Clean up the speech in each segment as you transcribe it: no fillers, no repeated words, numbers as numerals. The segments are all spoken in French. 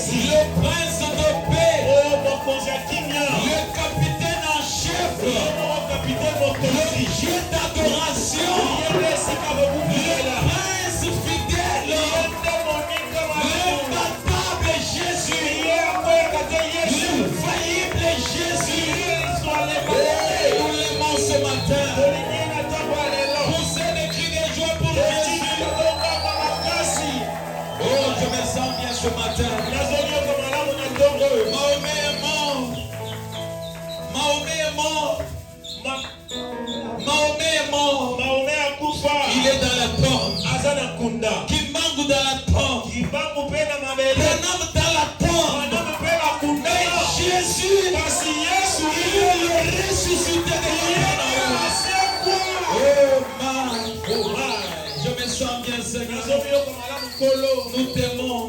Le prince de paix, le capitaine en chef, le Dieu d'adoration, le prince fidèle, l'imbattable Jésus, l'infaillible Jésus. Nous l'aimons ce matin. Poussez des cris de joie pour Jésus. Oh, je me sens bien ce matin. Mahomet est mort. Mahomet est mort. Mahomet est mort. Il est dans la tombe. Kimbangu dans la tombe. Branham dans la tombe. Mais Jésus, il est le ressuscité de Dieu. Oh man. Je me sens bien, Seigneur. Nous t'aimons,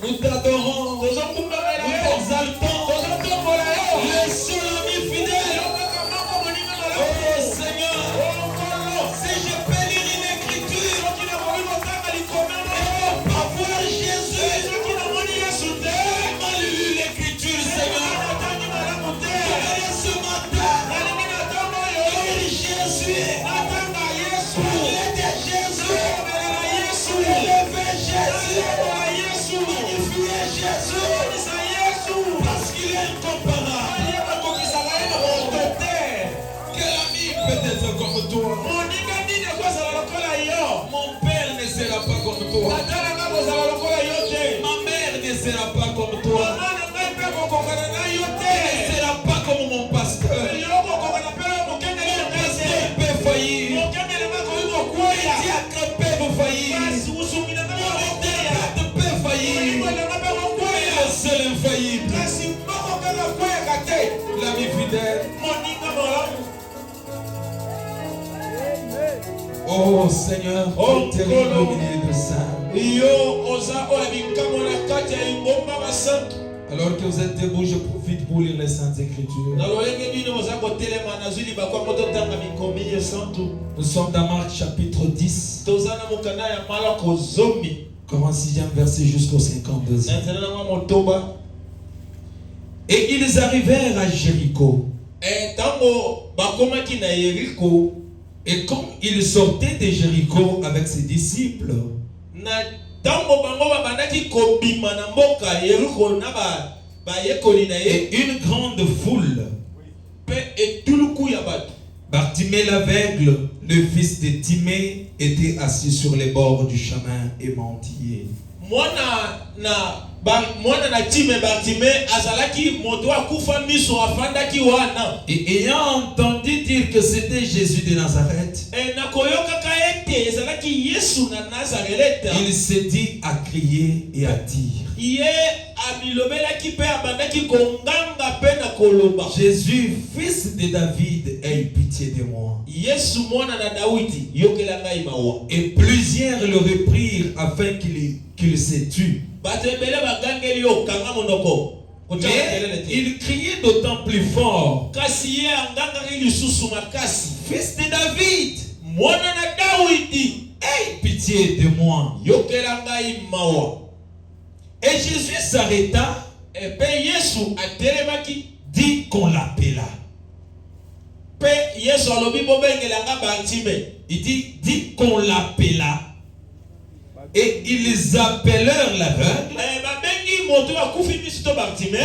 nous t'adorons, nous t'exaltons. Le seul ami fidèle. Oh Seigneur, si je peux lire une écriture et pas voir Jésus, comment lire l'écriture, Seigneur? Ce matin, lire Jésus, parler de Jésus, élever Jésus, magnifier Jésus, parce qu'il est incomparable. Quel ami peut être comme toi? Mon père ne sera pas comme toi. Ma mère ne sera pas comme toi. Ne sera pas comme mon pasteur. Mon pasteur peut faillir. Mon diacre peut faillir. Mon diacre peut faillir. Le seul infaillible. L'ami fidèle. Oh Seigneur, oh terrible au milieu de ça. Alors que vous êtes debout, je profite pour lire les Saintes Écritures. Nous sommes dans Marc chapitre 10. Commence 6e verset jusqu'au 52e. Et ils arrivèrent à Jéricho. Et comme il sortait de Jéricho avec ses disciples, et une grande foule, Bartimée l'aveugle, le fils de Timée, était assis sur les bords du chemin et mendiait. Et ayant entendu dire que c'était Jésus de Nazareth, il s'est dit à crier et à dire: Jésus, fils de David, aie pitié de moi. Et plusieurs le reprirent afin qu'il se tue. Mais il criait d'autant plus fort. Fils de David, aie pitié de moi. Et Jésus s'arrêta et dit qu'on l'appela. Il dit qu'on l'appela. Et ils appelèrent l'aveugle,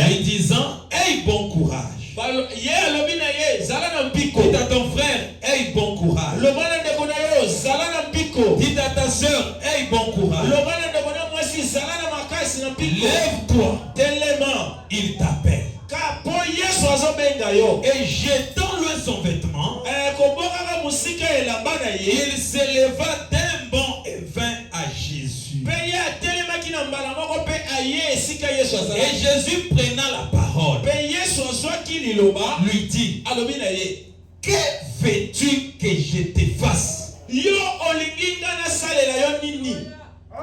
lui disant, aie bon courage. Dis à ton frère, aie bon courage. Dis à ta soeur, aie bon courage. Lève-toi, il t'appelle. Et jetant-lui son vêtement, il s'éleva d'un bond et vint à Jésus. Et Jésus prenant la parole, lui dit, que veux-tu que je te fasse?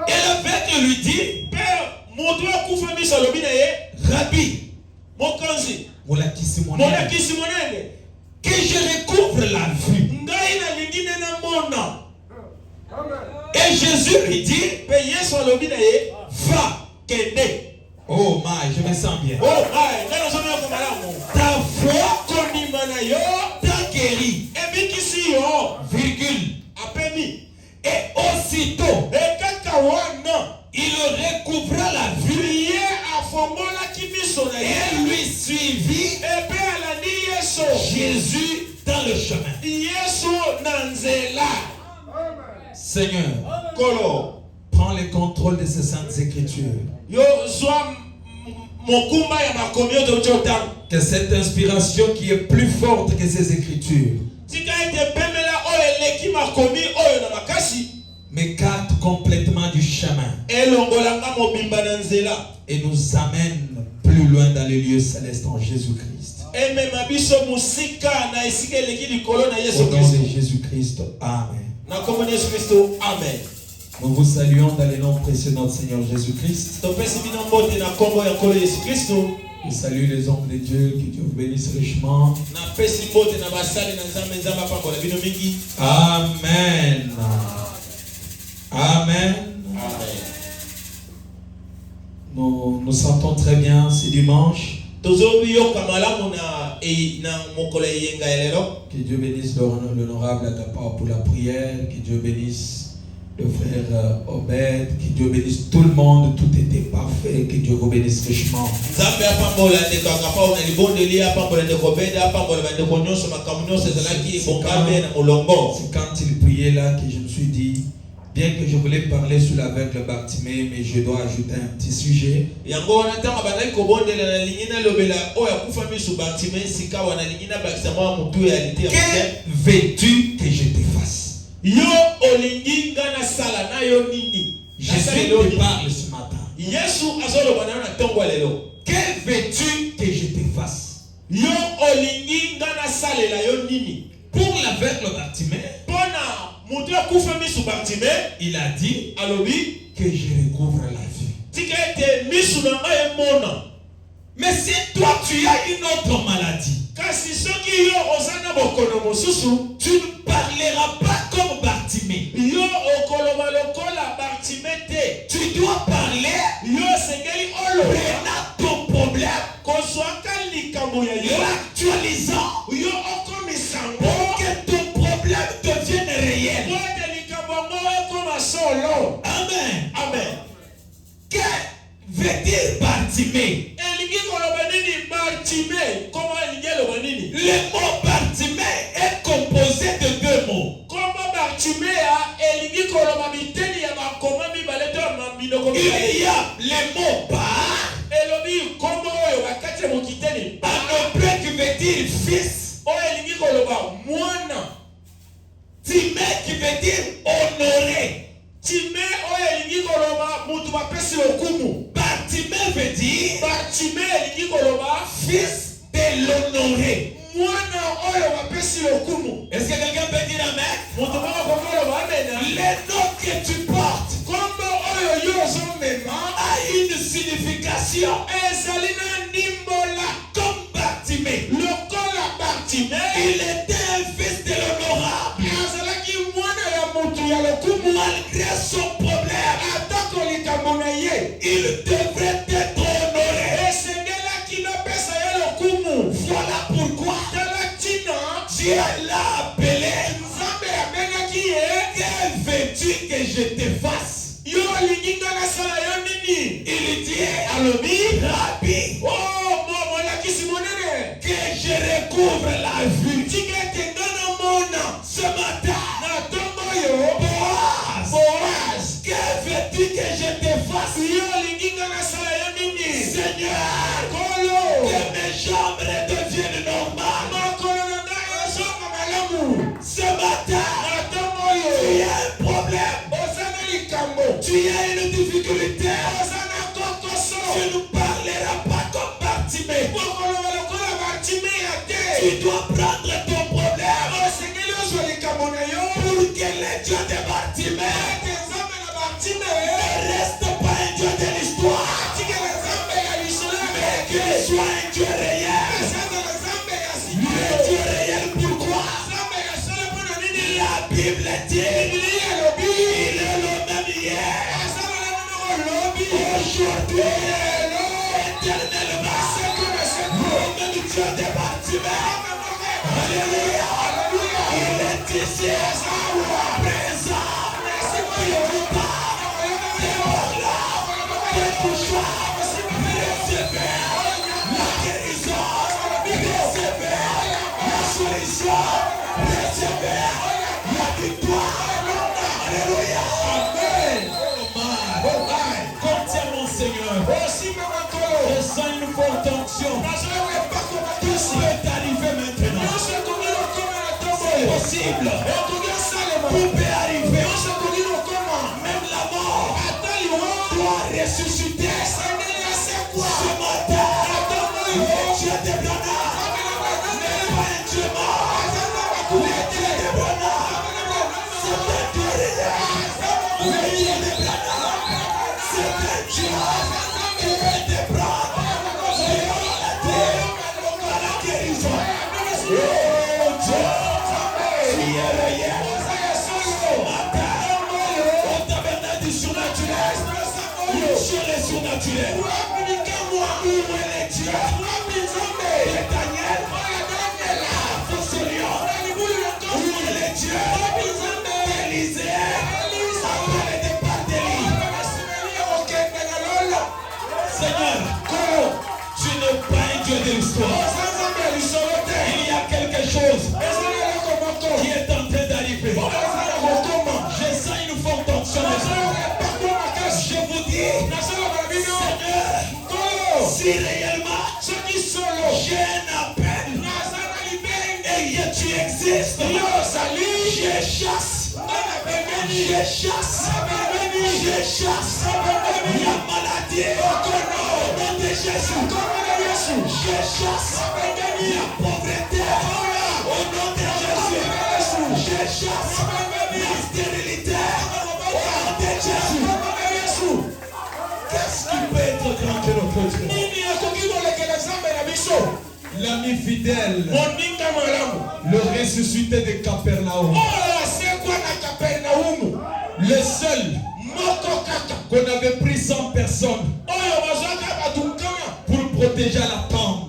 Et l'aveugle lui dit, Rabbi, que je recouvre la vue. Et Jésus lui dit, va. Oh my, je me sens bien. Ta foi t'a guéri. Virgule. Et aussitôt, il recouvra la vue et lui suivit Jésus dans le chemin. Seigneur, prends le contrôle de ces saintes écritures. Que cette inspiration qui est plus forte que ces écritures m'écarte complètement du chemin et nous amène plus loin dans les lieux célestes en Jésus-Christ. Au nom de Jésus-Christ, Amen. Nous vous saluons dans le nom précieux de notre Seigneur Jésus-Christ. Je salue les hommes de Dieu, que Dieu vous bénisse richement. Amen. Amen. Nous sentons très bien ce dimanche. Que Dieu bénisse l'honorable Agapa pour la prière. Que Dieu bénisse le frère Obed. Que Dieu bénisse tout le monde. Tout était parfait. Que Dieu vous bénisse richement. C'est quand il priait là que je me suis dit, bien que je voulais parler sur l'aveugle Bartimée, mais je dois ajouter un petit sujet. Que veux-tu que je te fasse? Jésus te parle ce matin. Que veux-tu que je te fasse? Pour l'aveugle Bartimée, il a dit que je recouvre la vue. Mais si toi tu as une autre maladie, tu ne parleras pas comme Bartimée. Tu dois parler prenant ton problème, l'actualisant pour que ton problème devienne réel. Amen. Que veut dire Bartimée? Le mot Bartimée est composé de deux mots. Il y a le mot bar, en hébreu qui veut dire fils. Timé qui veut dire honoré. Bartimée veut dire fils de l'honoré. Est-ce que quelqu'un peut dire amen? Les noms que tu portes a une signification nation. Comme Bartimée. Il était un fils de l'honorable. Malgré son problème, il devrait être honoré. Voilà pourquoi Dieu l'a appelé. Quel veux-tu que je te fasse? Il dit, Rabbi, que je recouvre la vue. Ce matin, Boaz, que veux-tu que je te fasse? Seigneur, que mes jambes redeviennent normales. Ce matin, tu as un problème. Tu as une difficulté. Tu ne parleras pas comme Bartimée. Tu dois prendre ton problème pour que le Dieu de Bartimée ne reste pas un Dieu de l'histoire, mais qu'il soit un Dieu réel. Le Dieu réel, pourquoi? La Bible dit, il est le même hier, aujourd'hui, éternellement. Le même Dieu de Bartimée. Alléluia. Il est ici, présent. Il vous parle, des touchants. Recevez la guérison. Recevez la solution. Recevez la victoire. Alléluia. Amen. Contient mon Seigneur. Je sens une forte onction. Tout ce qui est arrivé maintenant. C'est possible. Tout peut arriver. Même la mort doit ressusciter. Ce matin, le Dieu de Branham n'est pas un Dieu mort. Le Dieu de Branham, c'est un Dieu réel. Le Dieu de Branham, c'est un Dieu qui veut te prendre de la maladie à la guérison. Oh Dieu, tu es réel. Ce matin, on t'a besoin du surnaturel. Sur le surnaturel. Où est le Dieu de Daniel? La fausse lion. Où est le Dieu d'Élisée? Après le départ d'Élie. Seigneur, tu n'es pas un Dieu de l'histoire. Il y a quelque chose qui est en train d'arriver. Je sens une forte onction. Je vous dis, Seigneur, si réellement j'ai un appel et que tu existes, je chasse la maladie au nom de Jésus. Je chasse la pauvreté au nom de Jésus. Je chasse la stérilité au nom de Jésus. Qu'est-ce qui peut être grand que notre Dieu? L'ami fidèle, le ressuscité de Capernaum, le seul qu'on avait pris 100 personnes pour protéger la tombe,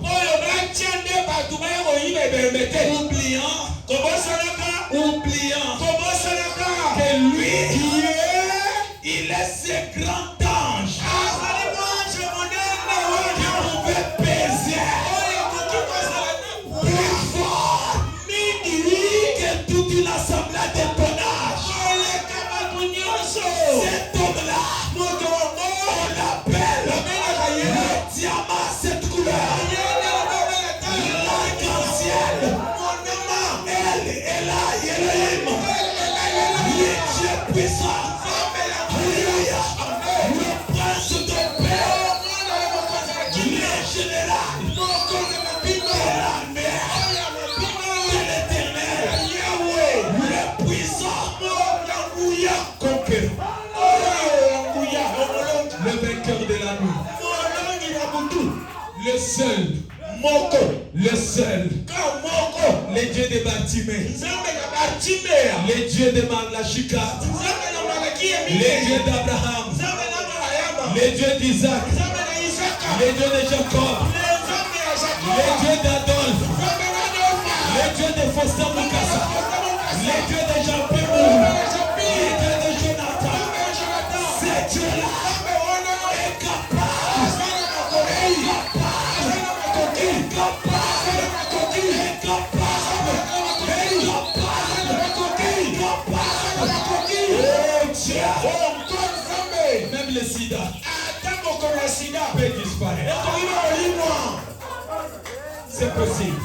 oubliant que lui, il est ce grand ange qui pouvait peser plus fort que toute une assemblée de tonnage. Cet homme-là, on l'appelle le diamant, cette couleur, l'arc-en-ciel. Elle est là, Elohim, le Dieu puissant. Alléluia. Le prince de paix, le général de l'armée, de l'éternel, le Le Dieu de Bartimée. Le Dieu de Malachika. Le Dieu d'Abraham. Le Dieu d'Isaac. Le Dieu de Jacob. Le Dieu d'Adolphe. Le Dieu de Faustin Mukasa. Le Dieu de Jean-Pierre. Le Dieu de Jonathan. Ce Dieu-là est capable. Même le sida peut disparaître. C'est possible.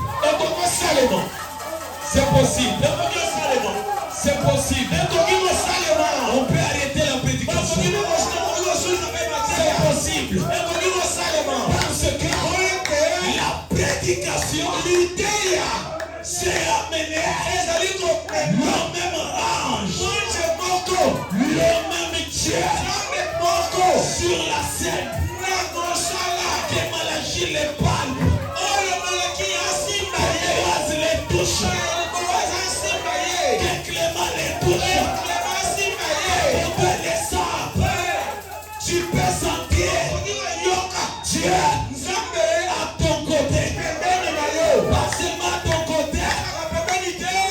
C'est possible. C'est possible. On peut arrêter la prédication. C'est possible. Parce que la prédication sera menée le même ange, le même Dieu sur la scène. Que Malachie les parle. Que les touche. Que Clément les touche. Que les sables. Tu peux sentir Dieu à ton côté. Pas seulement à ton côté.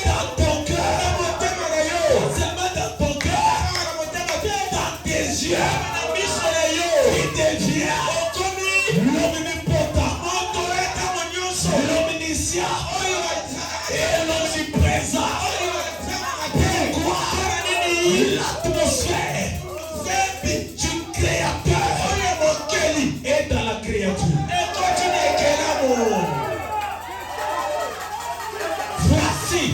Dans ton cœur. Pas seulement dans ton cœur. Dans tes yeux. Il devient l'omnipotent, l'omniscient et l'omniprésent. Pourquoi l'atmosphère du Créateur est dans la créature. Voici,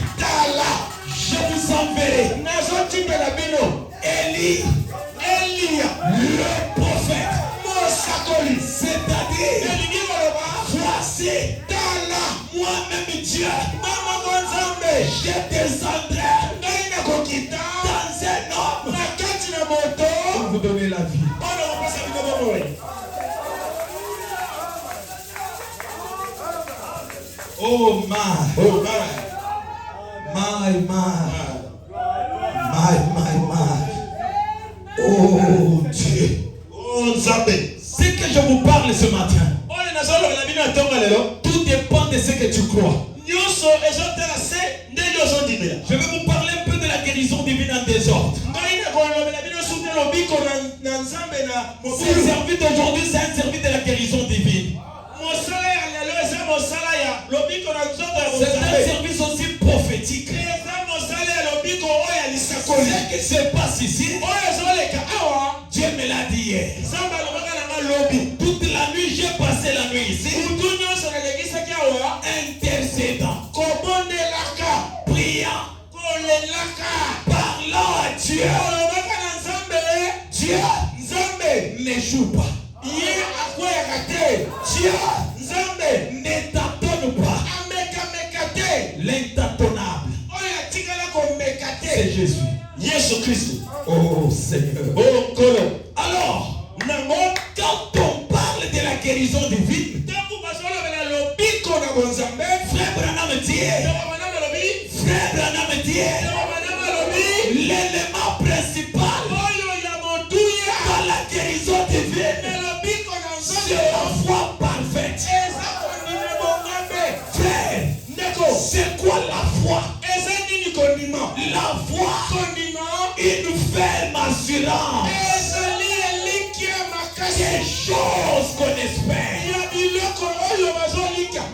je vous enverrai Élie, le prophète, c'est-à-dire voici moi-même Dieu, je descendrai dans un homme pour vous donner la vie. Oh my, oh Dieu, ce que je vous parle ce matin, tout dépend de ce que tu crois. Je vais vous parler un peu de la guérison divine en désordre. Ce service d'aujourd'hui, c'est un service de la guérison divine. C'est un service aussi prophétique. Ce qui se passe ici, Dieu me l'a dit hier. Toute la nuit, j'ai passé la nuit ici, intercédant, priant, parlant à Dieu. Dieu ne joue pas. Dieu ne tâtonne pas. L'intâtonnable, c'est Jésus. Oh Seigneur. Alors, quand on parle de la guérison divine, Frère Branham dit, l'élément principal dans la guérison divine, c'est la foi parfaite. Frère, c'est quoi la foi? La foi, une ferme assurance des choses qu'on espère.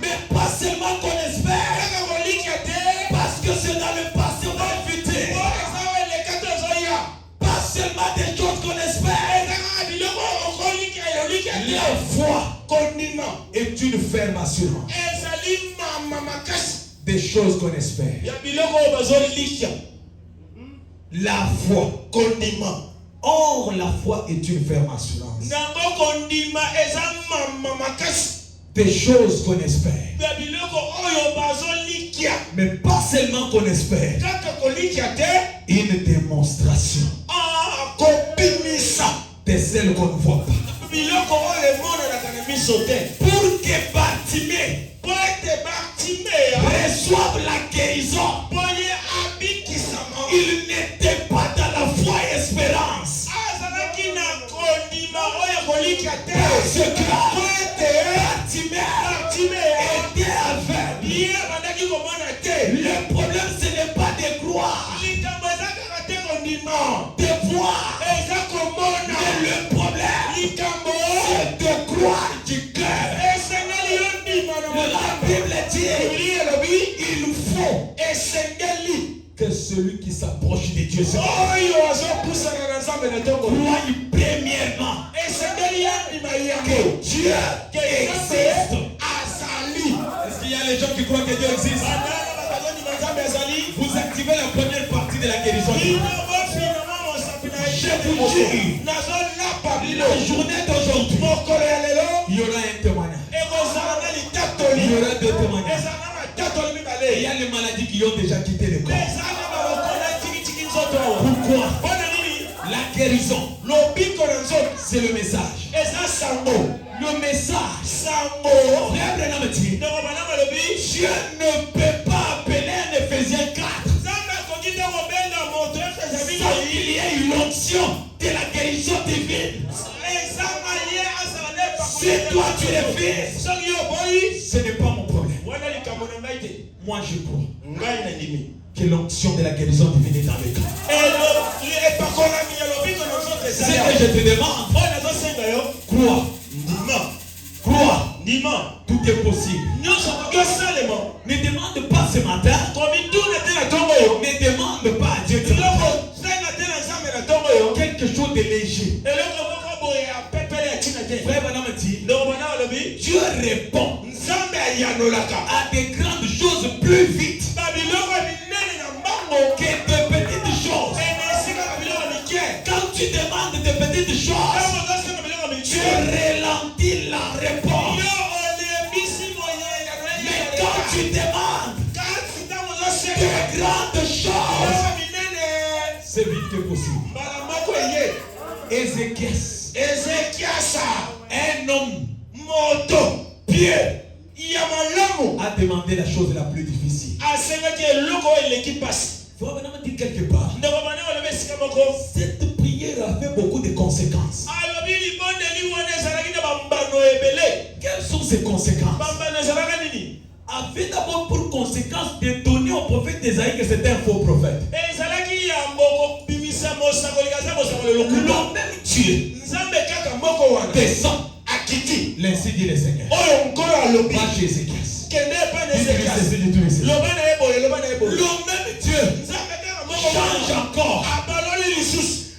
Mais pas seulement qu'on espère, parce que c'est dans le passé ou dans le futur. Pas seulement des choses qu'on espère. La foi est une ferme assurance des choses qu'on espère. La foi, or la foi est une ferme assurance des choses qu'on espère. Mais pas seulement qu'on espère, une démonstration de celle qu'on ne voit pas. Pour que Bartimée reçoive la parce que était aveugle. Le problème, ce n'est pas de croire, de voir, mais le problème, c'est de croire du cœur. La Bible dit, il faut que celui qui s'approche de Dieu se croie premièrement que Dieu existe. Est-ce qu'il y a les gens qui croient que Dieu existe? Vous activez la première partie de la guérison. Je vous dis, la journée d'aujourd'hui, il y aura un témoignage. Il y aura deux témoignages. Il y a les maladies qui ont déjà quitté le corps. Pourquoi? La guérison, c'est le message. Le message, Dieu ne peut pas appeler un Éphésiens 4 sans qu'il y ait une onction de la guérison divine. Si toi tu es fils, ce n'est pas mon problème. Moi je crois que l'onction de la guérison divine est dans le cœur. Ce que je te demande, crois. Tout est possible. Ne demande pas ce matin. Ne demande pas à Dieu quelque chose de léger. Dieu répond à des grandes choses plus vite que de petites choses. Quand tu demandes de petites choses, tu ralentis la réponse. Mais quand tu demandes de grandes choses, c'est vite que possible. Ézéchias, un homme pieux, a demandé la chose la plus difficile. Il faut vraiment dire quelque part, cette prière a fait beaucoup de conséquences. Quelles sont ces conséquences? Avait d'abord pour conséquence de donner au prophète Esaïe que c'était un faux prophète. Le même Dieu descend à Kiti. L'ainsi dit le Seigneur. Pas chez Ézéchias. Le même Dieu change encore.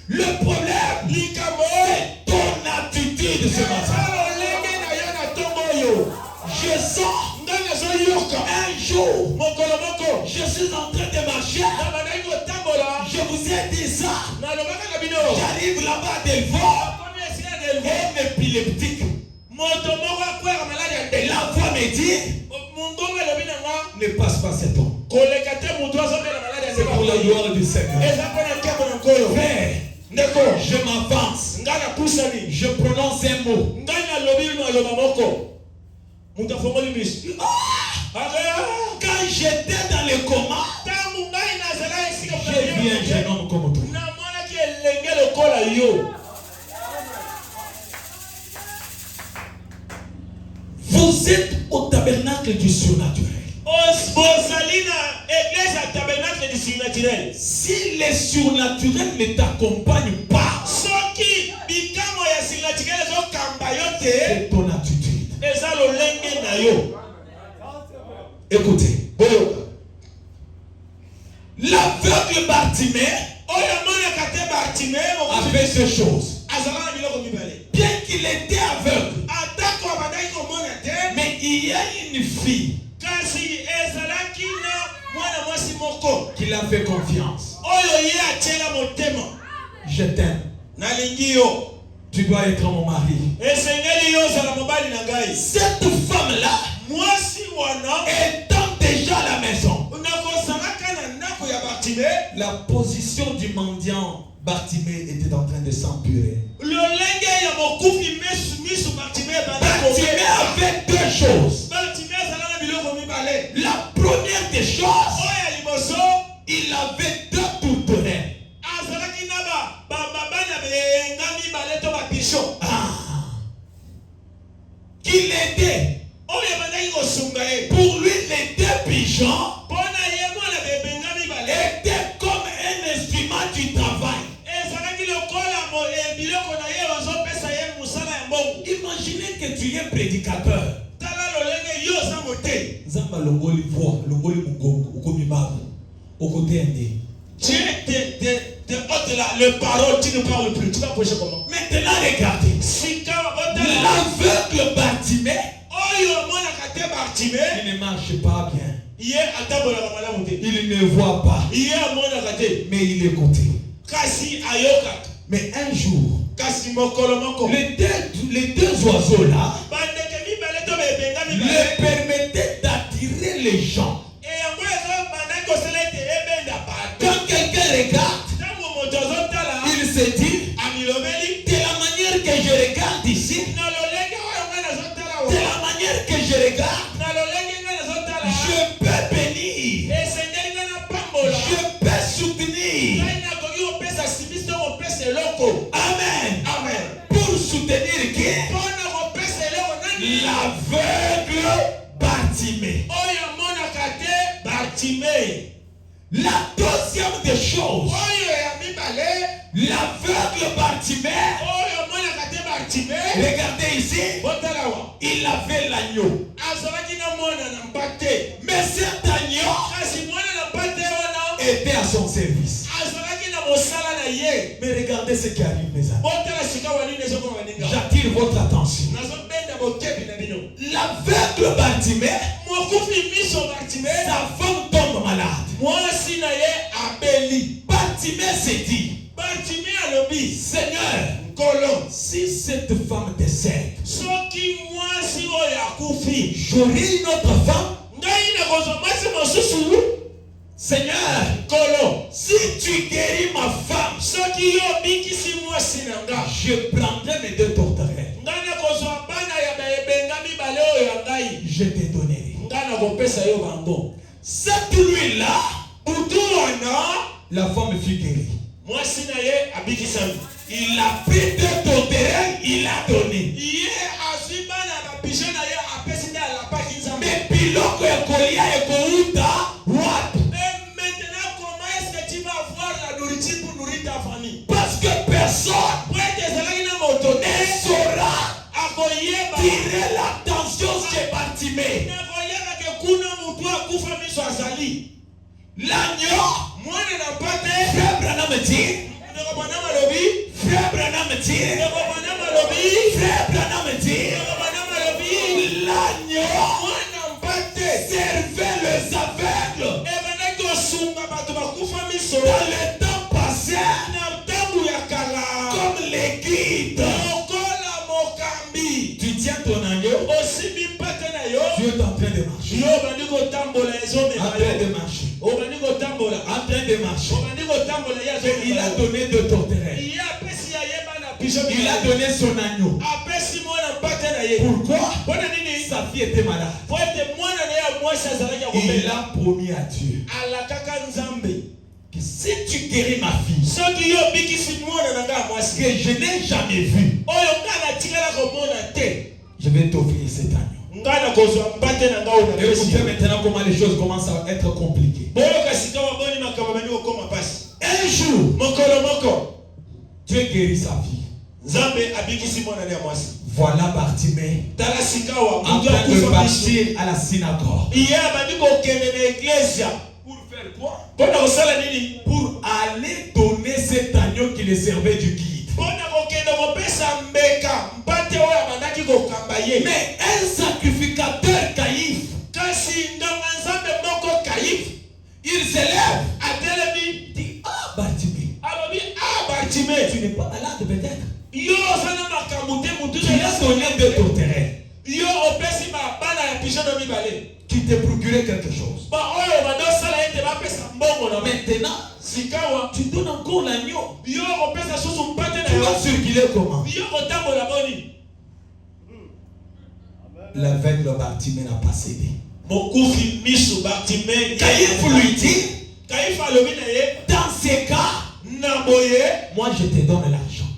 Le problème, c'est ton attitude ce matin. Je sens un jour, je suis en train de marcher. Je vous ai dit ça. J'arrive là-bas à Delvaux. Un épileptique. La voix me dit, ne passe pas cet homme. C'est pour la gloire du Seigneur. Frère, je m'avance. Je prononce un mot. Quand j'étais dans le coma, j'ai vu un jeune homme comme toi. Vous êtes au tabernacle du surnaturel. Si le surnaturel ne t'accompagne pas, c'est ton attitude. Écoutez, l'aveugle Bartimée a fait ces choses. Bien qu'il était aveugle, mais il y a une fille qui l'a fait confiance. Je t'aime. Tu dois être mon mari. Cette femme-là, étant déjà à la maison, la position du mendiant Bartimée était en train de s'empirer. Bartimée avait deux choses. La première des choses, il avait deux tourterelles. prédicateur. Zamba longoli voix, longoli mugongo, ukomi babu, au côté indé. Dieu te ôte le parole, tu ne parles plus. Tu vas prêcher comment? Maintenant, regardez. L'aveugle Bartimée, il ne marche pas bien. Il ne voit pas. Mais il écoutait. Mais un jour, les deux oiseaux là le permettaient d'attirer les gens. Quand quelqu'un regarde, il se dit, de la manière que je regarde ici, de la manière que je regarde, je peux bénir, je peux soutenir. Amen. Amen. Pour soutenir qui? L'aveugle Bartimée. La deuxième des choses, l'aveugle Bartimée, regardez ici, il avait l'agneau. Mais cet agneau était à son service. Mais regardez ce qui arrive, mes amis. J'attire votre attention. L'aveugle Bartimée, sa femme tombe malade. Bartimée s'est dit, Seigneur, si cette femme décède, j'aurai une autre femme. Seigneur, si tu guéris ma femme, je prendrai mes deux tourterelles. Je te donnerai. Cette nuit-là, la femme fut guérie. Il a pris deux tourterelles, il a donné. Mais piloko ya kolia ya kouta, what? Parce que personne ne saura tirer l'attention chez Bartimée. L'agneau, frère Branham dit, frère Branham dit, frère Branham dit, l'agneau servait les aveugles. Dans le temps passé, comme les guides. Tu tiens ton agneau, tu es en train de marcher. En train de marcher. En train de marcher. Il a donné deux tourterelles. Il a donné son agneau. Pourquoi? Sa fille était malade. Il a promis à Dieu que si tu guéris ma fille, que je n'ai jamais vu, je vais t'offrir cet agneau. Écoutez maintenant comment les choses commencent à être compliquées. Un jour, Dieu guérit sa fille. Voilà Bartimée en train de partir à la synagogue. Pour faire quoi? Pour aller donner cet agneau qui le servait du guide. Mais un sacrificateur caïf, il s'élève, dit, ah Bartimée, tu n'es pas malade peut-être. Tu as donné deux tourterelles. Tu t'es procuré quelque chose. Maintenant, tu donnes encore l'agneau. Tu vas circuler comment? L'aveugle Bartimée n'a pas cédé. Caïphe lui dit, dans ces cas, moi je te donne l'argent.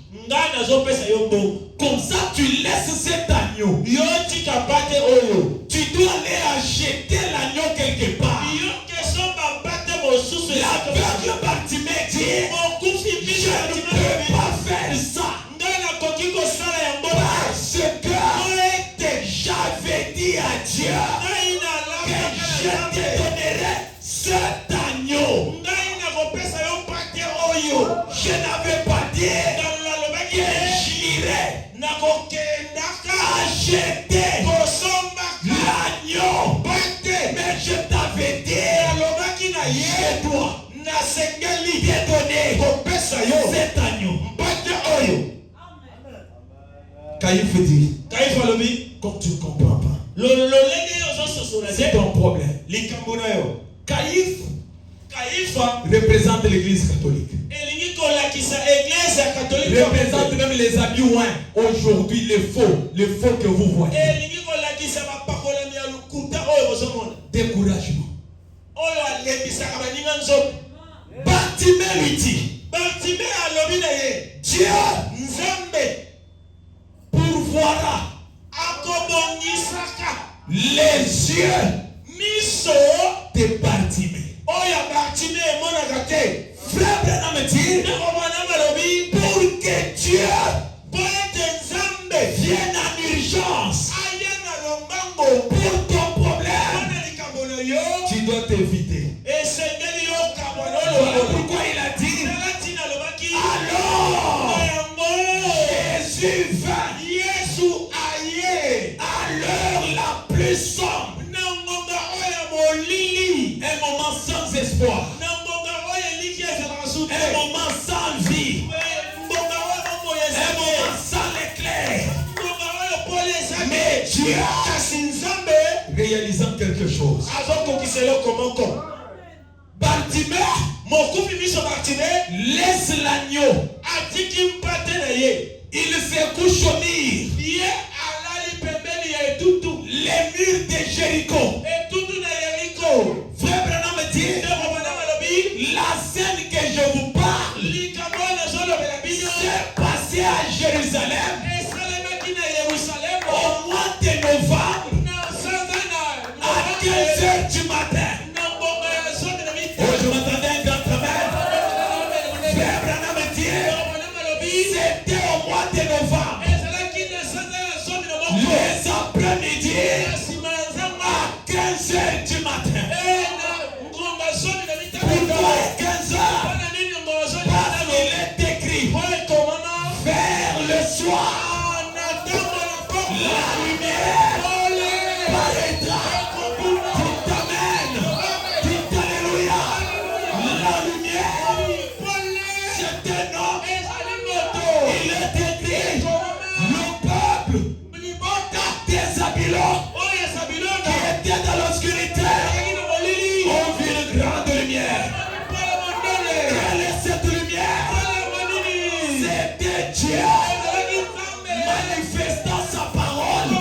Comme ça tu laisses cet agneau. Tu dois aller acheter l'agneau quelque part. L'aveugle Bartimée dit, je ne peux pas faire ça. Parce que des je n'avais pas dit que j'irais acheter l'agneau, mais je t'avais dit je dois te donner cet agneau. Caïphe dit, quand tu ne comprends pas, c'est ton problème. Caïphe représente l'église catholique. Représente même les amis ouins. Aujourd'hui, les faux que vous voyez. Découragement. Bartimée lui dit, Dieu pourvoira les yeux de Bartimée. Frère Branham dit, pour que Dieu vienne en urgence pour ton problème, tu dois t'éviter. Voilà pourquoi il a dit, alors Jésus vint à l'heure la plus sombre, un moment sans espoir, un moment sans vie, un moment sans l'éclair. Mais Dieu, réalisant quelque chose, Bartimée laisse l'agneau. Il se couche au mur. Les murs de Jéricho. Frère Branham dit, la scène que je vous parle s'est passée à Jérusalem au mois de novembre à 15h du matin. Oh, je m'attendais à un grand travail. Frère Branham dit, c'était au mois de novembre. Les après-midi à 15h du matin. Pourquoi 15h? Parce qu'il est écrit vers le soir, la lumière paraîtra. Dites amen. Dites alléluia. La lumière, c'est un homme. Il est écrit, le peuple des Babylone qui était dans l'obscurité ont vu une grande lumière. Quelle est cette lumière? C'était Dieu manifestant sa parole,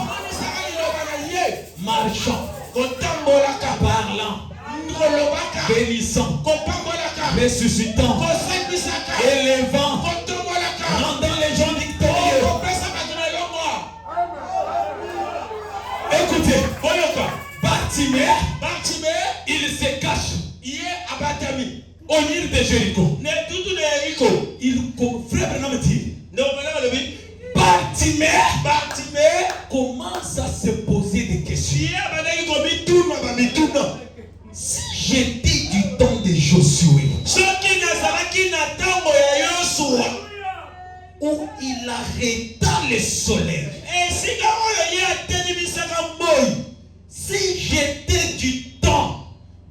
marchant, parlant, bénissant, ressuscitant, élevant, rendant les gens victorieux. Écoutez, Bartimée, il se cache au mur de Jéricho. Frère Branham dit, Bartimée commence à se poser des questions. Si j'étais du temps de Josué, où il arrêta le soleil, si j'étais du temps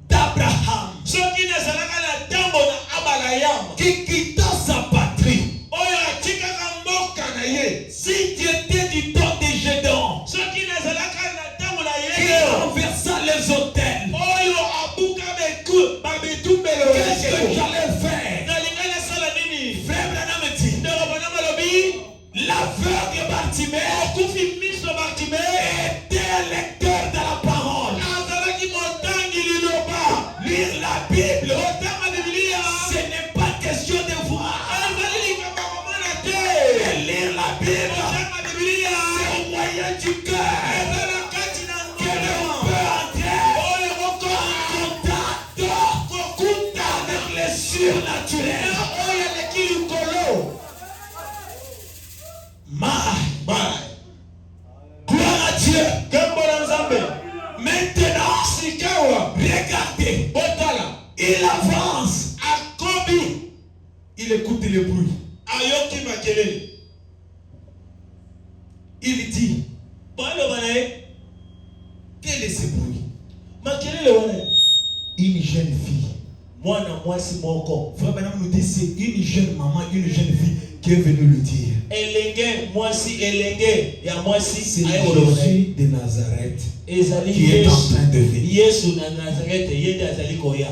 d'Abraham, qui quitta sa patrie, si tu étais du temps de Gédéon, qui renversa les autels, qu'est-ce que j'allais faire? Frère Branham dit, l'aveugle Bartimée était un lecteur de la parole. Lire la Bible, ce n'est pas question de voir. Et lire la Bible, c'est au moyen du cœur que l'on peut entrer en contact avec les surnaturels. Gloire à Dieu. Maintenant, regardez, il avance. Il écoute le bruit. Ayoki makelele. Il dit, Balo banae. quel est ce bruit? Makelele wana. Une jeune fille. Mwana mwasi moko. Frère Branham nous dit, c'est une jeune maman, une jeune fille qui est venue le dire. Elenge mwasi elenge ya mwasi C'est ayo Jésus de Nazareth ezali qui est en train de venir. Yesu na Nazareth yende azali koya.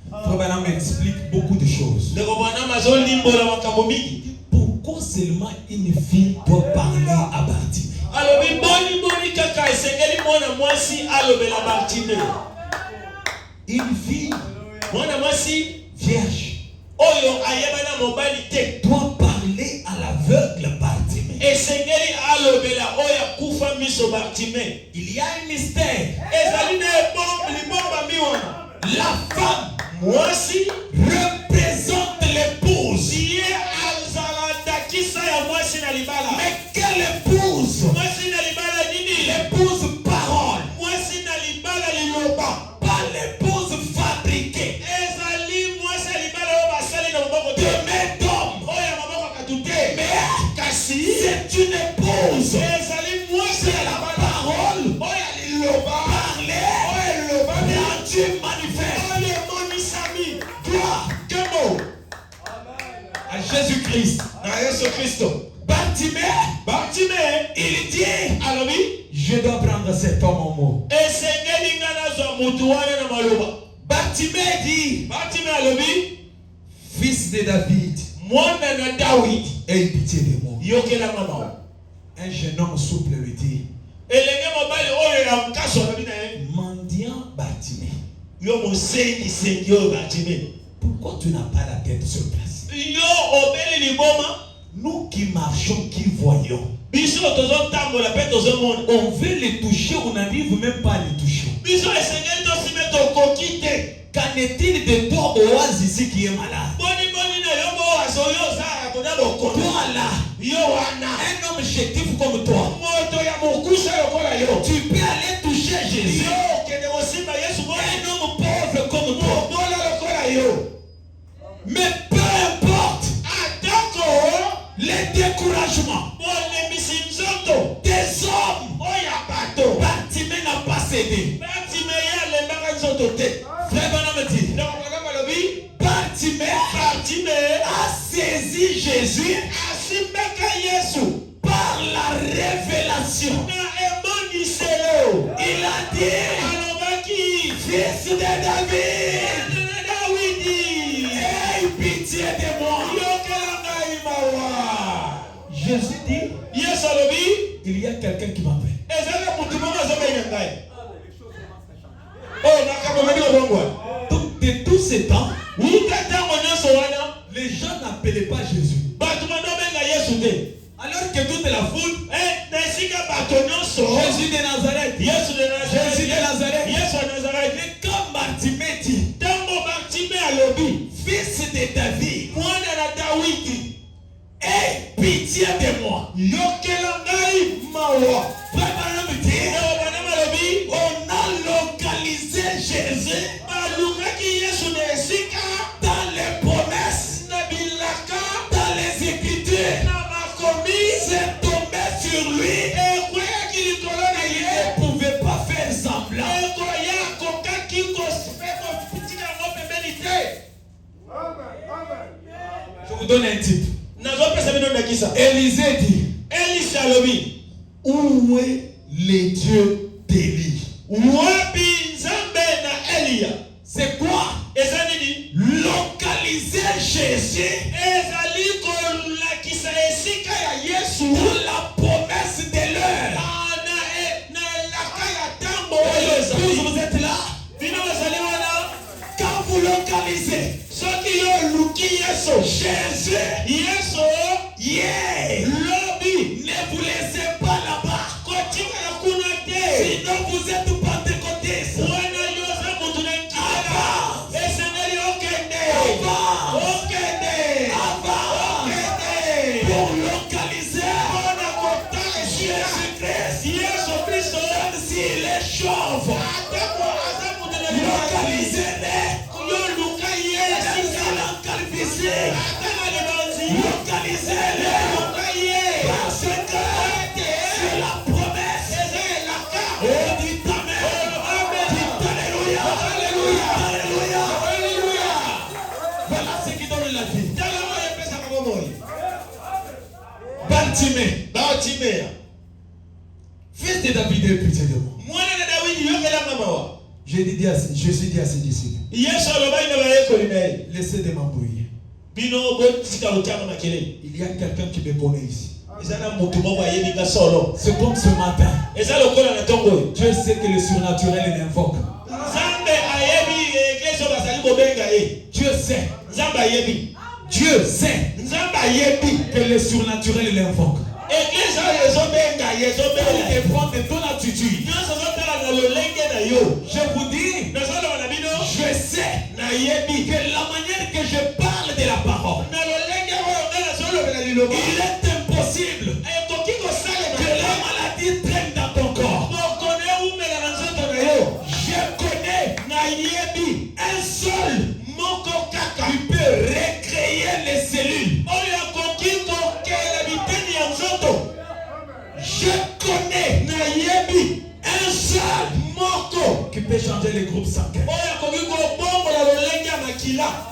Frère Branham explique beaucoup de choses. Ndeko bana mazolimbola makambo mingi. Pourquoi seulement une fille doit parler à Bartimée? Alobi boni kaka esengeli mwana mwasi alobela Bartimée. Une fille Mwana mwasi vierge oyo ayebana mobali te doit parler à l'aveugle Bartimée. esengeli alobela oya kufa miso Bartimée. Il y a un mystère. Ezali na libomba miwana. La femme Mwasi représente l'épouse. ye alzalandakisa ya mwasi na libala. Mais quelle épouse? Mwasi na libala nini? L'épouse parole. Mwasi na libala liloba. Pas l'épouse fabriquée. Ezali mwasi na libala oyo basali na maboko te. De main d'homme. Oyo ya maboko akatu te. Mais Kasi c'est une épouse. ezali mwasi C'est na la libala parole. oyo ya liloba. Parler. Oyo liloba ni Quand Dieu manifeste. oyo emonisami. Gloire Kemo à Jésus-Christ. na Yesu Kristo. Bartimée, Bartimée il dit, alobi je dois prendre cet homme en mot. esengeli nga nazwa mutu wana na maloba. Bartimée dit, Bartimée alobi fils de David, mwana na Dawidi aie pitié de moi. yokelanga mawa. Un jeune homme souple lui dit, Elenge mobali oyo ya mkaso alobi na ye mendiant Bartimée, yo mosengi oyo Bartimée. pourquoi tu n'as pas la tête sur place? Yo obeli liboma Nous qui marchons, qui voyons, biso tozotambola mpe tozomona. on veut les toucher, on n'arrive même pas à les toucher. Biso esengeli tosime tokoki te. Qu'en est-il de toi, Boaz, ici qui est malade? Boni na yo bowazo yo ozala kona bokono. Toi là, Yo wana un homme chétif comme toi, moto ya mokusa lokola yo. tu peux aller toucher Jésus. Yo okende kosimba Yesu Un boni homme pauvre comme toi. mobola lokola yo. Mais peu importe Atako les découragements bolemisi nzoto des hommes, oya bato. Bartimée n'a pas cédé. Bartimée ye alembaka nzoto te. Frère Branham dit, Ndeko Branham alobi Bartimée a saisi Jésus asimbaka Yesu par la révélation. na emoniselo. Il a dit, Alobaki fils de David, na Dawidi aie pitié de moi. yokela ngai mawa. Jésus dit, Yesu alobi il y a quelqu'un qui m'appelle. ezali mutu moko azobenya ngai. Oyo makambo meni obongwa. De tout ce temps, Wuta ntango nyonso wana les gens n'appelaient pas Jésus. bato banobenga Yesu te. Alors que toute la foule, Na esika bato nyonso Jésus de Nazareth, Yesu de Nazareth. Jésus de Nazareth. Yesu ya Nazareth. Mais quand Bartimée dit, Ntango Bartimée alobi fils de David, mwana na Dawidi aie pitié de moi. yokela ngai mawa. Frère Branham dit, Ndeko Branham alobi on a localisé Jésus balukaki Yesu na esika dans les promesses, na bilaka dans les écritures. na makomi C'est tombé sur lui. ekweyaki likolo na Il ye. ne pouvait pas faire semblant. ekoya akokaki kopitika yango pembeni te. Je vous donne un titre. nazopesa bino ndakisa. Élisée dit, Elisa alobi où est le Dieu d'Élie? wapi nzambe na Eliya. C'est quoi? Eza nini? Localiser Jésus Ezali kolakisa esika ya Yesu dans la promesse de l'heure. na elaka ya ntango Et oyo le ezali. vous êtes là. Bino bazali wana Quand vous localisez soki yo oluki Yesu. Jésus, Yesu yeah, lobi ne vous laissez pas là-bas. kotikala kuna te. Sinon vous êtes pentecôtiste. Wana yo oza mutu na nkila Avance. esengeli okende. Avance. Okende. Avant, Okende. pour localiser Mpona kotala esika Jésus-Christ, Yesu Kristo même s'il est chauve, atako aza mutu na localisez-le. yo luka ye Même esika s'il est calvitie, ata na Localisez-les. Parce que c'est la promesse. Oh, dites Amen. Dites Alléluia. Alléluia. Alléluia. Voilà ce qui donne la vie. Bartimée. Fils de David, aie pitié de moi. Je suis dit à ses disciples, laissez de m'embrouiller. Il y a quelqu'un qui me connaît ici. C'est comme ce matin. Dieu sait que le surnaturel l'invoque. Dieu sait. Dieu sait que le surnaturel l'invoque. Il dépend de ton attitude. Je vous dis, je sais que la manière que je parle de la parole, il est impossible que la maladie traîne dans ton corps. Je connais un seul qui peut recréer les cellules. Je connais un seul qui peut changer les groupes sanguins.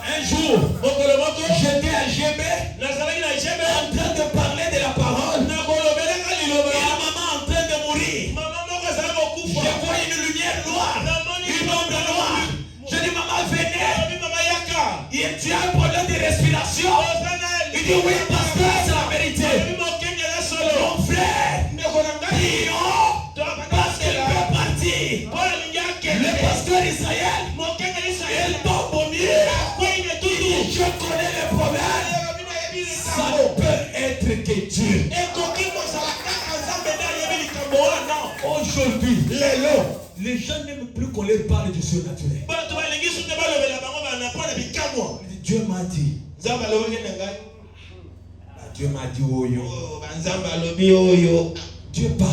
Un jour, j'étais à GB en train de parler de la parole. Et la maman en train de mourir. Je vois une lumière noire, une ombre noire. Je dis, maman, venez. Et tu as un problème de respiration. Il dit, oui, pasteur, c'est la vérité. Mon frère, prions parce qu'il peut partir. Le pasteur Israël, il tombe au milieu. Je connais les problèmes. Ça ne peut être que Dieu. Aujourd'hui, les gens n'aiment plus qu'on leur parle du surnaturel. Dieu m'a dit. Dieu m'a dit Dieu parle.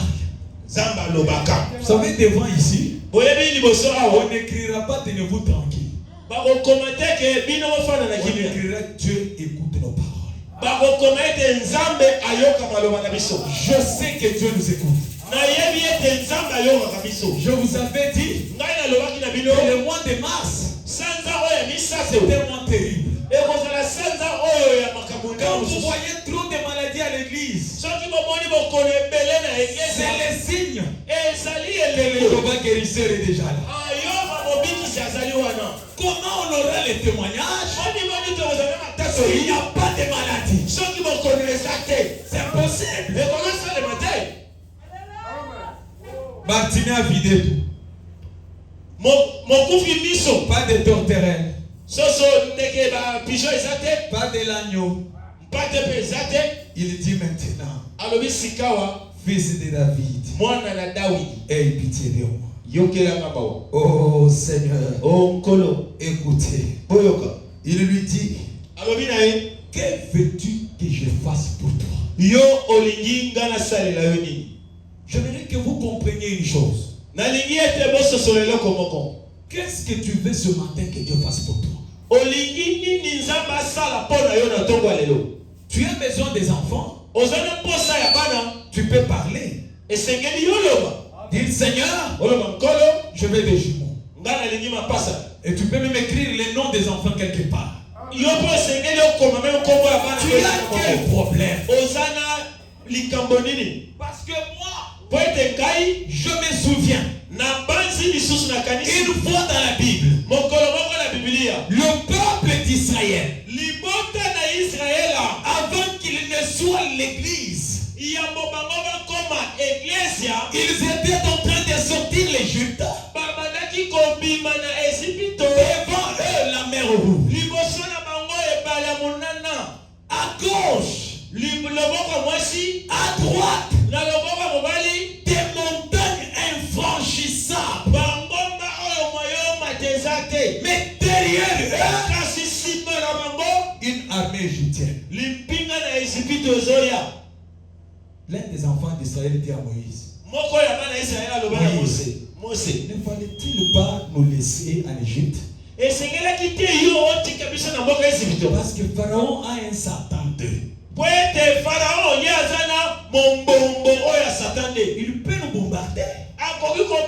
Vous savez, devant ici, on n'écrira pas tenez-vous tranquille. On écrira Dieu écoute nos paroles. Je sais que Dieu nous écoute. Je vous avais dit que le mois de mars c'était tellement terrible. Quand vous voyez trop de maladies à l'église, c'est le signe que le Jéhovah guérisseur est déjà là. Comment on aura les témoignages? Il n'y a pas de maladie. C'est impossible. Bartimée a vidé tout. Pas de torterelle. Pas de l'agneau. Il dit maintenant, fils de David, aie pitié de moi. Oh Seigneur, écoutez. Il lui dit, que veux-tu que je fasse pour toi? J'aimerais que vous compreniez une chose. Qu'est-ce que tu veux ce matin que Dieu fasse pour toi? Tu as besoin des enfants. Tu peux parler. Dis Seigneur, je veux des jumeaux. Et tu peux même écrire les noms des enfants quelque part. Tu as quel problème? Parce que moi, je me souviens une fois dans la Bible, le peuple d'Israël, avant qu'il ne soit l'église, ils étaient en train de sortir l'Égypte. Devant eux, la mer rouge. À gauche, à droite, des montagnes infranchissables. Mais derrière eux, une armée égyptienne. L'un des enfants d'Israël dit à Moïse, Moïse, ne fallait-il pas nous laisser en Égypte? Parce que Pharaon a un Satan. Poète Pharaon, Yazana, mon bombo, Oya Satande. Il peut nous bombarder. L'autre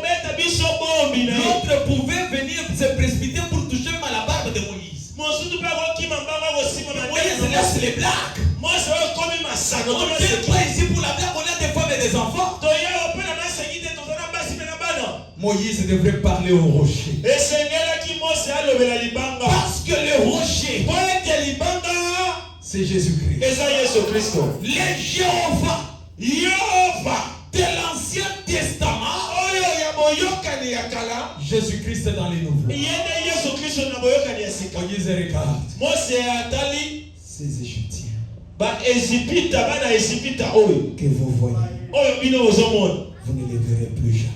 L'autre pouvait venir se précipiter pour toucher même à la barbe de Moïse. Moïse Laisse les blagues. On ne vient pas ici pour la blague, on a des femmes et des enfants. Moïse devrait parler au rocher. Parce que le rocher, c'est Jésus-Christ. Les Jéhovah de l'Ancien Testament, Jésus-Christ est dans les nouveaux. Moïse regarde ces Égyptiens que vous voyez. Vous ne les verrez plus jamais.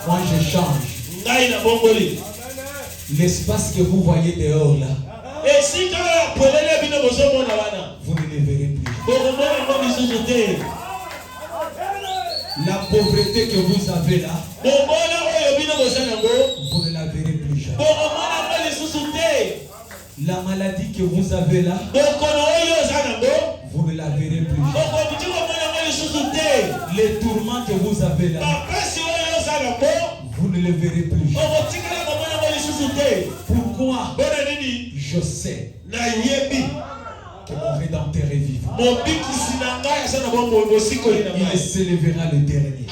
Moi je change. L'espace que vous voyez dehors là, vous ne les verrez plus. La pauvreté que vous avez là, vous ne la verrez plus jamais. La maladie que vous avez là, vous ne la verrez plus jamais. Les tourments que vous avez là, vous ne les verrez plus jamais. Pourquoi? Je sais que mon Rédempteur est vivant. Il s'élèvera le dernier.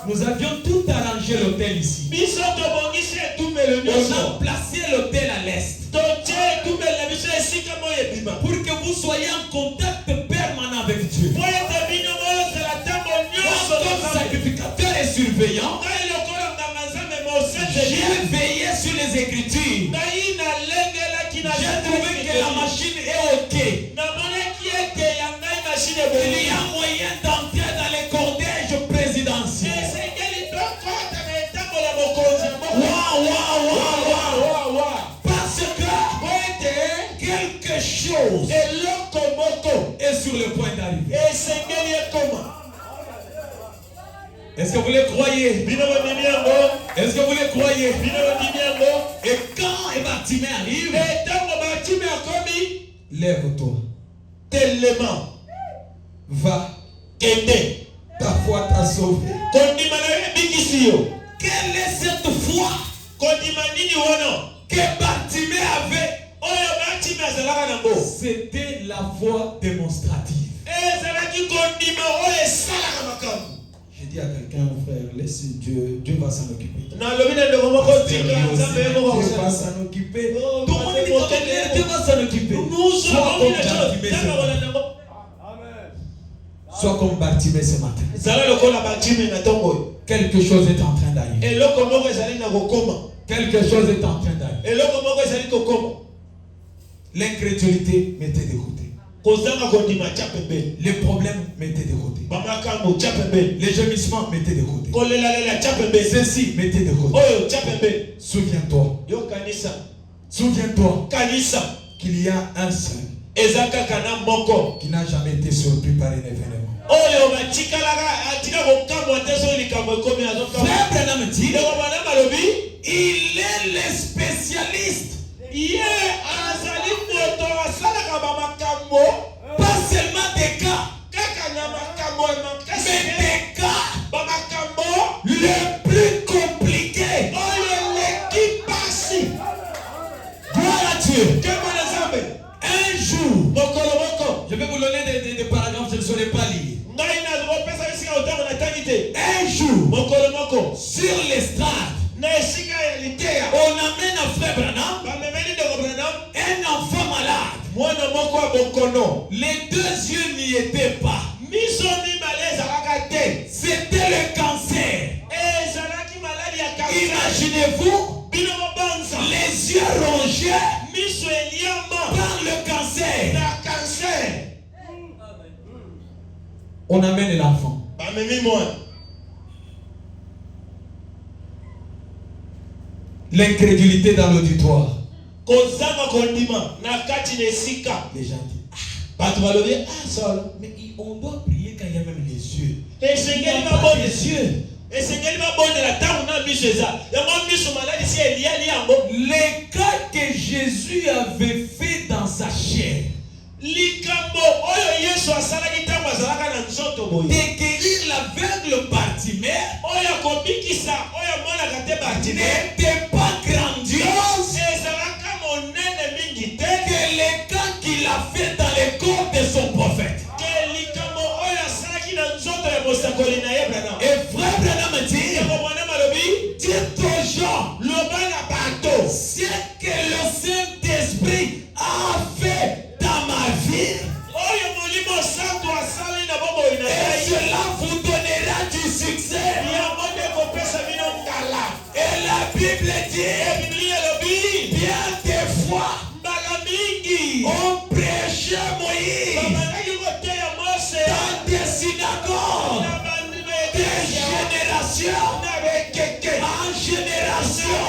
Nous avions tout arrangé l'hôtel ici. On a placé l'hôtel à l'est pour que vous soyez en contact permanent avec Dieu. Comme sacrificateur et surveillant, j'ai veillé sur les Écritures. J'ai trouvé que la machine est OK. Il y a moyen d'entrer dans les cortèges présidentiels. Parce que quelque chose est sur le point d'arriver. Est-ce que vous le croyez? Est-ce que vous le croyez? Et quand Bartimée arrive, lève-toi. Va. Ta foi t'a sauvé. Quelle est cette foi que Bartimée avait? C'était la foi démonstrative. Je dis à quelqu'un, frère, laisse Dieu, Dieu va s'en occuper. Dieu va s'en occuper. Tout le monde dit Dieu va s'en occuper. Sois comme Bartimée ce matin. Quelque chose est en train d'arriver. Quelque chose est en train d'arriver. L'incrédulité mettez de côté. Les problèmes mettez de côté. Les gémissements mettez de côté. Ceci mettez de côté. Souviens-toi. Souviens-toi qu'il y a un seul qui n'a jamais été surpris par un événement. Frère Branham dit, il est le spécialiste. Pas seulement des cas, mais des cas les plus compliqués. Gloire à Dieu. Un jour, je vais vous donner des paragraphes, je ne saurais pas lire. Un jour, sur l'estrade, on amène à Frère Branham un enfant malade. Les deux yeux n'y étaient pas. C'était le cancer. Imaginez-vous les yeux rongés par le cancer. On amène l'enfant. L'incrédulité dans l'auditoire. Les gens disent, mais on doit prier quand il y a même les yeux. Il n'y a pas les yeux. Les cas que Jésus avait fait sa chair. likambo oyo Yesu asalaki ntango azalaka na nzoto boye. De guérir l'aveugle Bartimée. Oyo kobikisa oyo monaka te Bartimée. N'était pas grandiose. Ezalaka monene mingi te. Que les cas qu'il a fait dans les corps de son prophète. Que likambo oyo asalaki na nzoto ya mosakoli na ye Branham. Et frère Branham dit, dites aux gens, ce que le Saint-Esprit a fait dans ma vie, et cela vous donnera du succès. Et la Bible dit, bien des fois, on prêchait Moïse dans des synagogues, des générations en génération.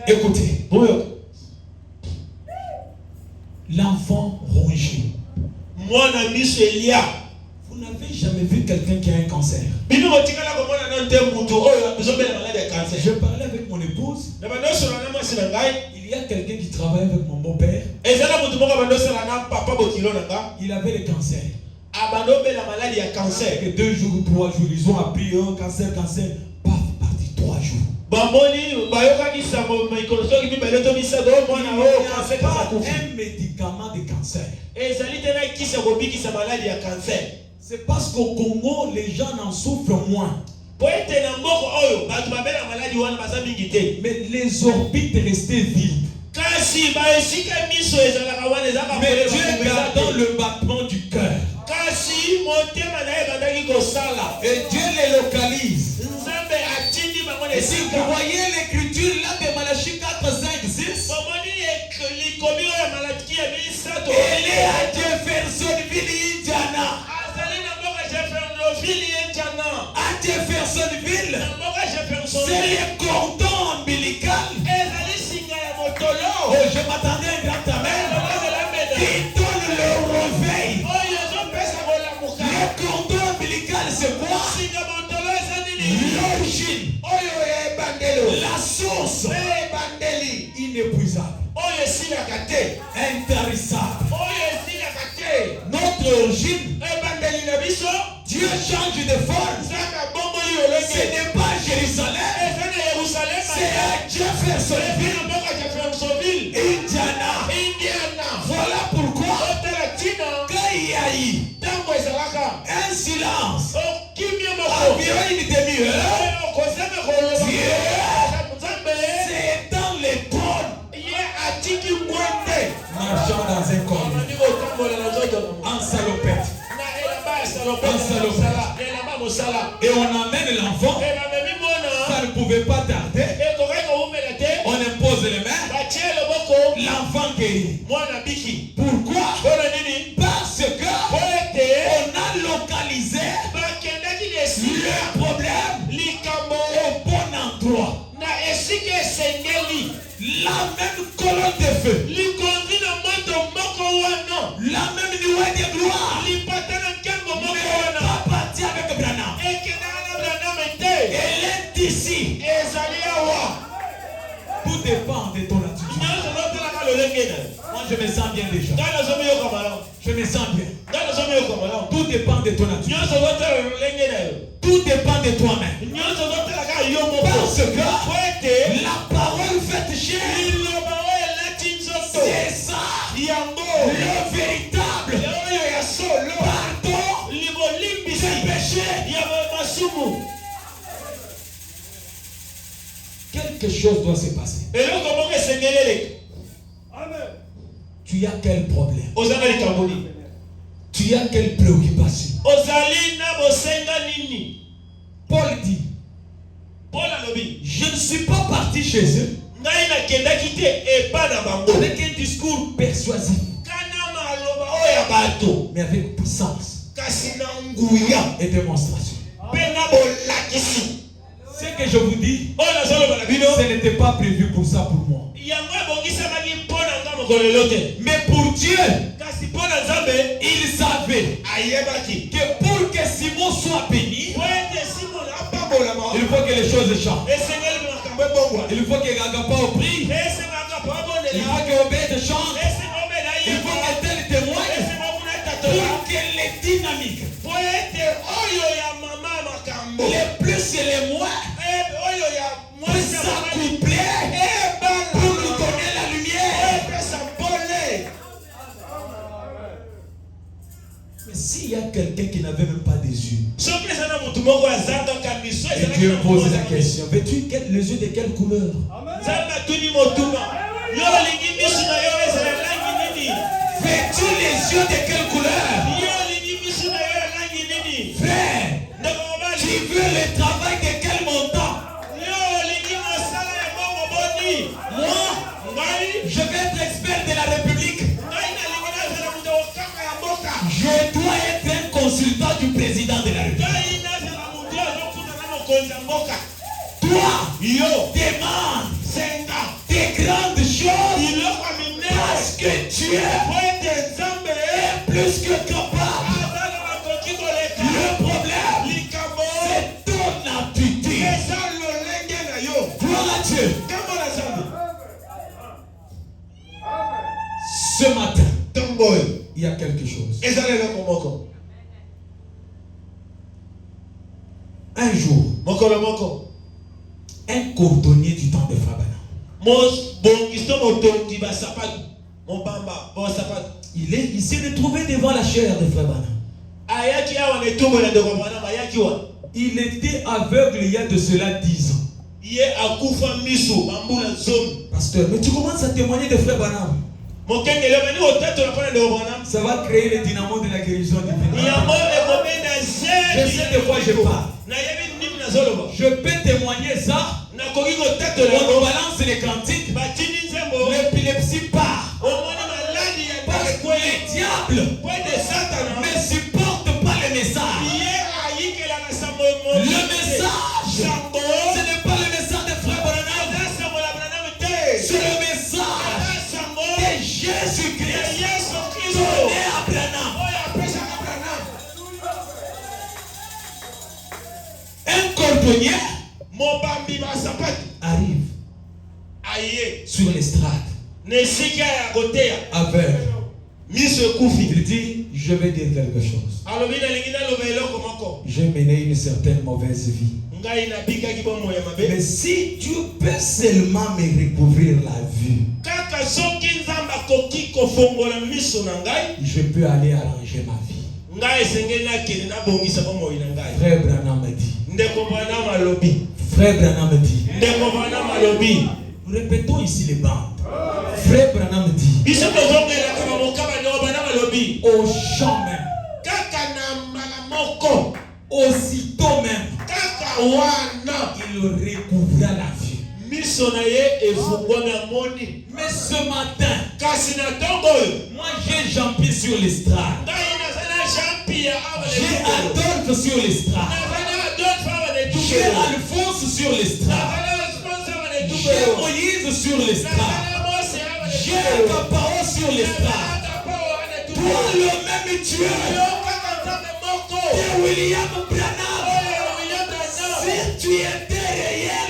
Écoutez, l'enfant rongi. Vous n'avez jamais vu quelqu'un qui a un cancer. Je parlais avec mon épouse. Il y a quelqu'un qui travaille avec mon beau-père. Il avait le cancer. Et 2 jours, 3 jours, ils ont appris cancer, paf, parti 3 jours. Il n'y a pas un médicament de cancer. C'est parce qu'au Congo, les gens en souffrent moins. Mais les orbites restaient vides. Mais Dieu gardant le battement du cœur. Et Dieu les localise. Et si vous voyez l'écriture là de Malachie 4, 5, 6, elle est à Jeffersonville, Indiana. À Jeffersonville, c'est le cordon ombilical. Oh, je m'attendais à un grand amen qui donne le réveil. Le cordon ombilical, c'est quoi? L'origine, la source, inépuisable, intarissable. Notre origine, Dieu change de forme. Ce n'est pas Jérusalem, c'est à Jeffersonville, Indiana. Voilà pourquoi quand il y a eu un silence, environ une demi-heure, Dieu, c'est dans les trônes, marchant dans un corps, en salopette. Et on amène l'enfant. Ça ne pouvait pas tarder. On impose les mains. L'enfant guérit. Pourquoi? Parce que on a localisé le problème au bon endroit. La même colonne de feu, la même nuée de gloire, mais pas parti avec Branham. Elle est ici. Tout dépend de ton attitude. Moi je me sens bien déjà. Je me sens bien. Tout dépend de ton attitude. Tout dépend de toi-même. Parce que la parole faite chair, c'est ça le véritable pardon des péchés. Quelque chose doit se passer. Tu as quel problème? Tu as quelle préoccupation? Paul dit, je ne suis pas parti chez eux avec un discours persuasif, mais avec puissance et démonstration. Ce que je vous dis, ce n'était pas prévu pour ça pour moi. Mais pour Dieu, il savait que pour que Simon soit béni, il faut que les choses choses changent. Il faut que Agapa au prix. Il faut que Obed chante. Il faut que tel témoigne. Pour que les dynamiques, les plus et les moins, puissent s'accoupler pour nous donner la lumière. Mais s'il y a quelqu'un qui n'avait même pas des yeux, et Dieu pose la question, veux-tu les yeux de quelle couleur? Veux-tu les yeux de quelle couleur? Frère, tu veux le travail de quel montant? Moi, je vais être expert de la République. Je dois être un consultant du président de la République. Toi, demande des grandes choses parce que tu es plus que capable. Le problème, c'est ton attitude. Gloire à Dieu. Ce matin, il y a quelque chose. Un jour, un cordonnier du temps de Frère Branham, il s'est retrouvé devant la chair de Frère Branham. Il était aveugle il y a de cela 10 ans. Pasteur, mais tu commences à témoigner de Frère Branham. Ça va créer le dynamo de la guérison divine. Je sais de quoi je parle. Je peux témoigner ça. On balance les cantiques. L'épilepsie part. Parce que le diable ne supporte pas le message. Le message, ce n'est pas le message de Frère Branham. C'est le message de Jésus-Christ donné à Branham. Un cordonnier arrive sur l'estrade aveugle. Il dit, je vais dire quelque chose. J'ai mené une certaine mauvaise vie. Mais si Dieu peut seulement me recouvrir la vue, je peux aller arranger ma vie. Frère Branham dit. Frère Branham dit. Nous répétons ici les bandes. Frère Branham dit. Au champ même. Aussitôt même. Il recouvra la vue. Mais ce matin, moi j'ai jampé sur l'estrade. J'ai Adolphe sur l'estrade. J'ai Alphonse sur l'estrade. J'ai Moïse sur l'estrade. J'ai Agapao sur l'estrade. Toi le même Dieu de William Branham. Si tu étais réel,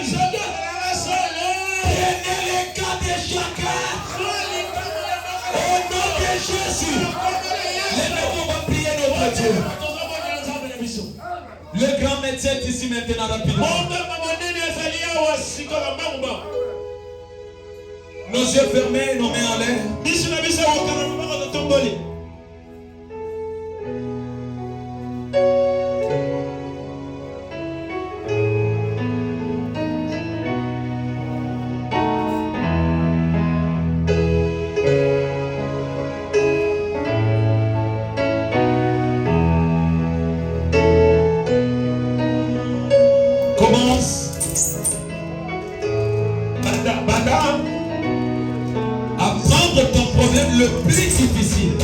prenez le cas de chacun. Au nom de Jésus. On va prier notre Dieu. Le grand médecin est ici maintenant rapidement. Nos yeux fermés, nos mains en l'air. Le plus difficile.